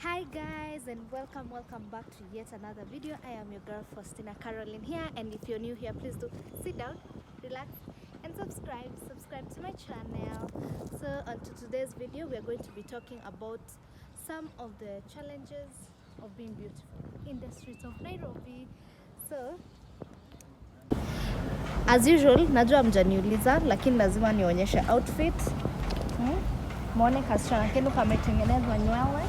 Hi guys, and welcome back to yet another video. I am your girl FaustinaCarolyn here, and if you're new here, please do sit down, relax, and subscribe to my channel. So on to today's video, we are going to be talking about some of the challenges of being beautiful in the streets of Nairobi. So as usual, najua mjaniuliza, lakini lazima nionyeshe outfit. Muone kasichana kenu kametengenezwa nywele.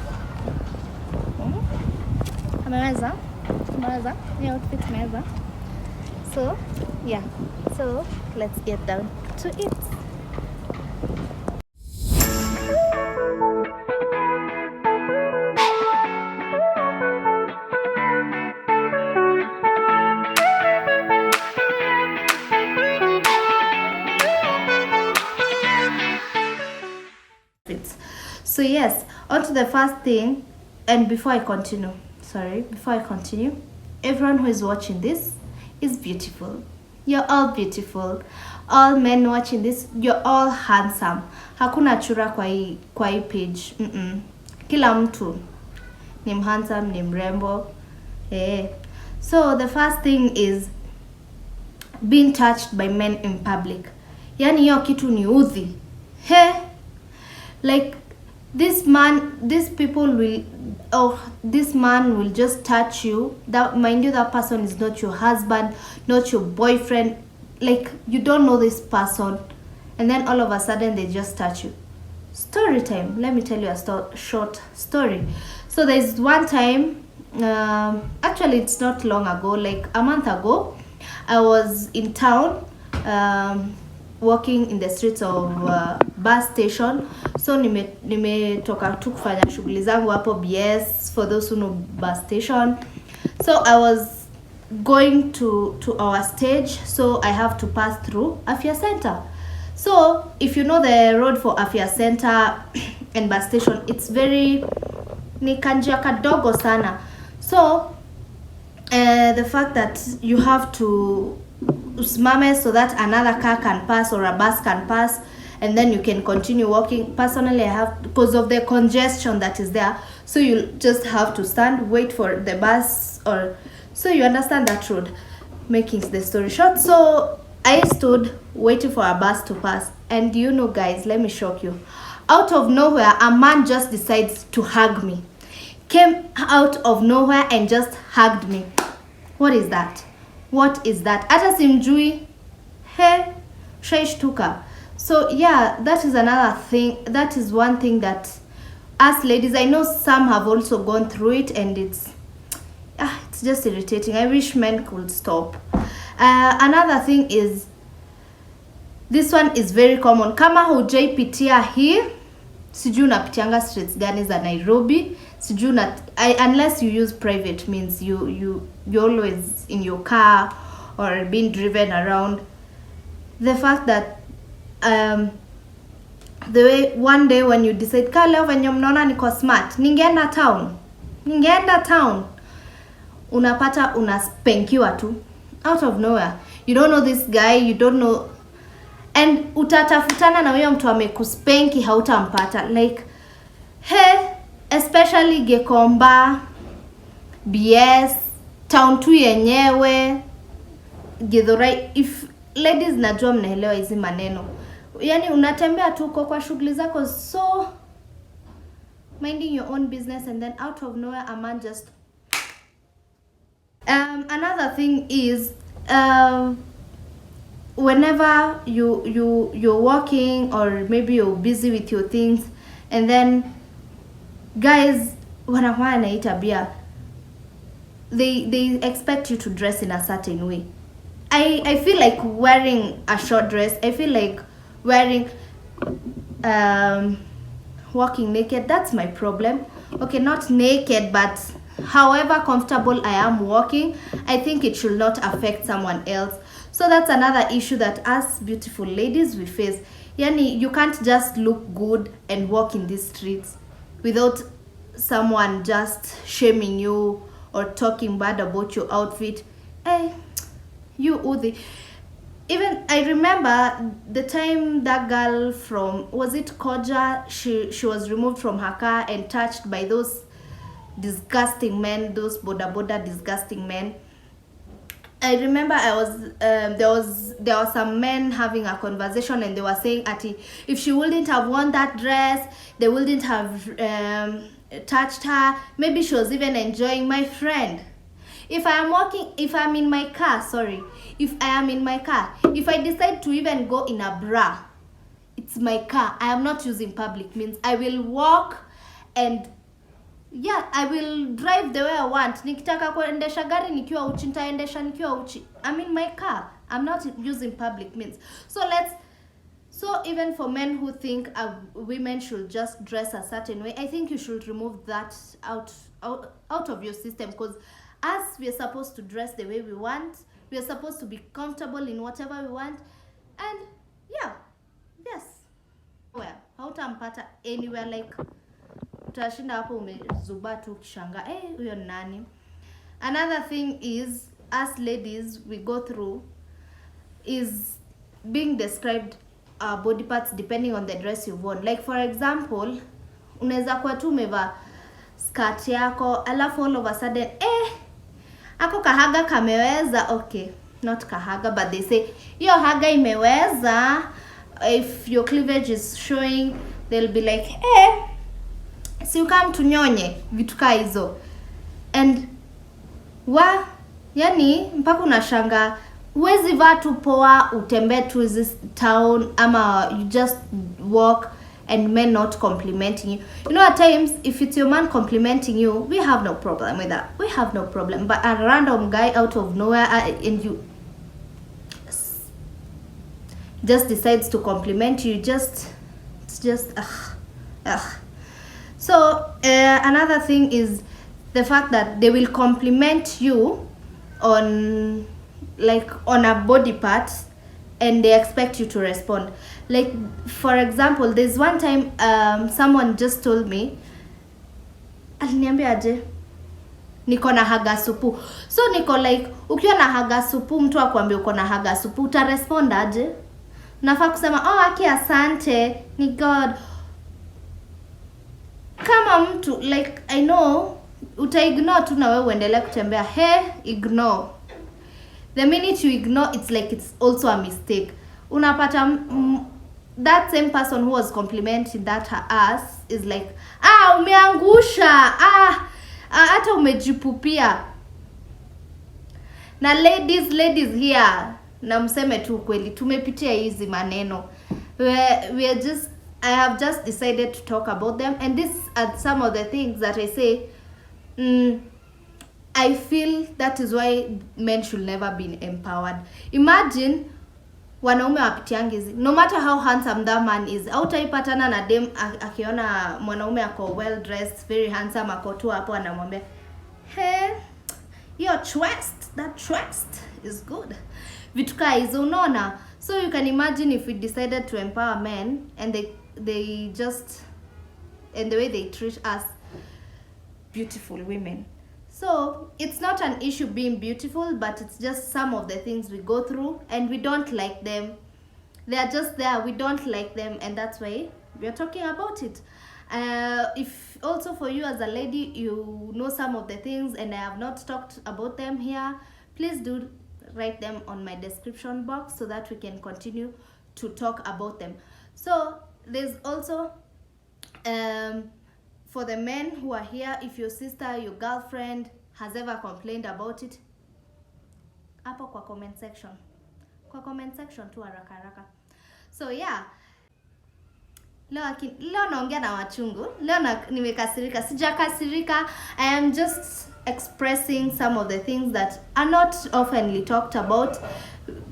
Ameweza ni outfit meza. So yeah, so let's get down to it. So yes, on to the first thing. And before I continue, everyone who is watching this is beautiful. You're all beautiful. All men watching this, you're all handsome. Hakuna chura kwa hii page. Kila mtu ni handsome, ni mrembo. So the first thing is being touched by men in public. Yani hiyo kitu ni udhi. Like this man will just touch you. That, mind you, that person is not your husband, not your boyfriend. Like, you don't know this person, and then all of a sudden they just touch you. Story time. Let me tell you a short story. So there's one time, actually it's not long ago, like a month ago, I was in town, walking in the streets of bus station. So nimetoka tu kufanya shughuli zangu hapo BS, for those who know bus station. So I was going to our stage, so I have to pass through Afya Center. So if you know the road for Afya Center and bus station, it's very ni kanjia kadogo sana. So the fact that you have to usimame so that another car can pass or a bus can pass, and then you can continue walking. Personally, I have, because of the congestion that is there, so you just have to stand, wait for the bus, or so you understand that road. Making the story short, so I stood waiting for a bus to pass, and you know guys, let me shock you, out of nowhere a man just decides to hug me. Came out of nowhere and just hugged me. What is that? Hata simjui. Shaishtuka. So yeah, that is another thing. That is one thing that us ladies, I know some have also gone through it, and it's just irritating. I wish men could stop. Another thing is, this one is very common. Kama hujaipitia hii, sijui unapitianga streets gani za Nairobi, unless you use private means, you're always in your car or being driven around. The fact that the way one day when you decide ka leo venye mnaona niko smart, ningeenda town, unapata unaspenkiwa tu out of nowhere. You don't know this guy, you don't know, and utatafutana na huyo mtu amekuspenki, hautampata. Like especially Gekomba, BS, town tu yenyewe, Githurai. If ladies, najua mnaelewa hizi maneno. Yani unatembea tu kwa shughuli zako, so minding your own business, and then out of nowhere a man just another thing is, whenever you're walking, or maybe you're busy with your things, and then guys wanakuwa na tabia, they expect you to dress in a certain way. I feel like wearing a short dress, I feel like wearing walking naked, that's my problem. Okay, not naked, but however comfortable I am walking, I think it should not affect someone else. So that's another issue that us beautiful ladies we face. Yani, you can't just look good and walk in these streets without someone just shaming you or talking bad about your outfit. You Udi. Even I remember the time that girl from, was it Koja, she was removed from her car and touched by those disgusting men, those boda disgusting men. I remember there was some men having a conversation, and they were saying, Ati, if she wouldn't have worn that dress, they wouldn't have touched her. Maybe she was even enjoying. My friend, if I am in my car, if I decide to even go in a bra, it's my car. I am not using public means. I will walk, and yeah, I will drive the way I want. Nikitaka kuendesha gari nikiwa uchi, nitaendesha nikiwa uchi. I'm in my car. I'm not using public means. So even for men who think women should just dress a certain way, I think you should remove that out of your system, because us, we are supposed to dress the way we want. We are supposed to be comfortable in whatever we want. And yeah, yes. Well, hautampata anywhere, like utashinda hapo umezuba tu kishanga huyo nani. Another thing is, us ladies, we go through is being described our body parts depending on the dress you've worn. Like for example, unaweza kuwa tu umevaa skirt yako, alafu all of a sudden ako kahaga kameweza. Okay, not kahaga, but they say hiyo haga imeweza. If your cleavage is showing, they'll be like, si ukam tunyonye, vitu kaa hizo. And yani mpaka unashanga, huwezi vaa tu poa utembee tu this town, ama you just walk and men not complimenting you. You know, at times, if it's your man complimenting you, we have no problem with that. We have no problem. But a random guy out of nowhere, and you just decides to compliment you, it's just So another thing is the fact that they will compliment you on a body part, and they expect you to respond. Like for example, there's one time someone just told me, aliniambia aje, niko na haga supu. So niko like, ukiwa na haga supu, mtu akwambia uko na haga supu, utarespond aje? Nafaa kusema aki asante, ni God. Kama mtu like, I know utaignore tu na wewe uendelee kutembea. Ignore. The minute you ignore, it's like it's also a mistake. Unapata that same person who was complimenting that her ass is like, umeangusha, hata umejipupia. Na ladies here, na mseme tu kweli, tumepitia hizi maneno. I have just decided to talk about them, and these are some of the things that I say. I feel that is why men should never be empowered. Imagine wanaume wapitiangi hizi. No matter how handsome that man is, hautaipatana na dem akiona mwanaume ako well dressed, very handsome, ako tu hapo anamwambia, your chest, that chest is good. Vitu kaa hizo, unaona? So you can imagine if we decided to empower men, and they just, and the way they treat us beautiful women. So it's not an issue being beautiful, but it's just some of the things we go through, and we don't like them. They are just there, we don't like them, and that's why we are talking about it. If also for you as a lady, you know some of the things and I have not talked about them here, please do write them on my description box so that we can continue to talk about them. So there's also for the men who are here, if your sister, your girlfriend has ever complained about it, hapo kwa comment section. Kwa comment section tu haraka. So yeah, leo naongea na wachungu. Leo nimekasirika. Sijakasirika. I am just expressing some of the things that are not oftenly talked about.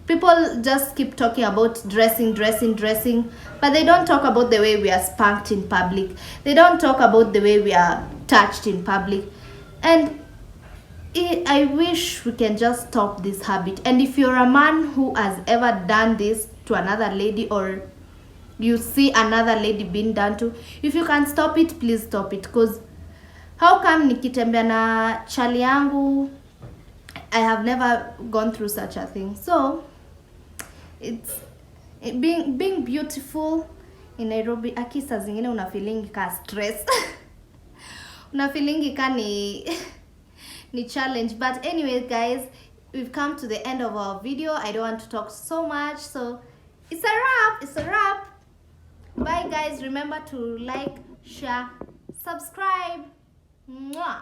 People just keep talking about dressing, but they don't talk about the way we are spanked in public. They don't talk about the way we are touched in public. And I wish we can just stop this habit. And if you're a man who has ever done this to another lady, or you see another lady being done to, if you can stop it, please stop it. Because how come nikitembea na chali yangu, I have never gone through such a thing. So it's being beautiful in Nairobi. Aki saa zingine una feeling ka stress. Una feeling ka ni ni challenge. But anyway, guys, we've come to the end of our video. I don't want to talk so much, so it's a wrap. It's a wrap. Bye, guys. Remember to like, share, subscribe. Mwah.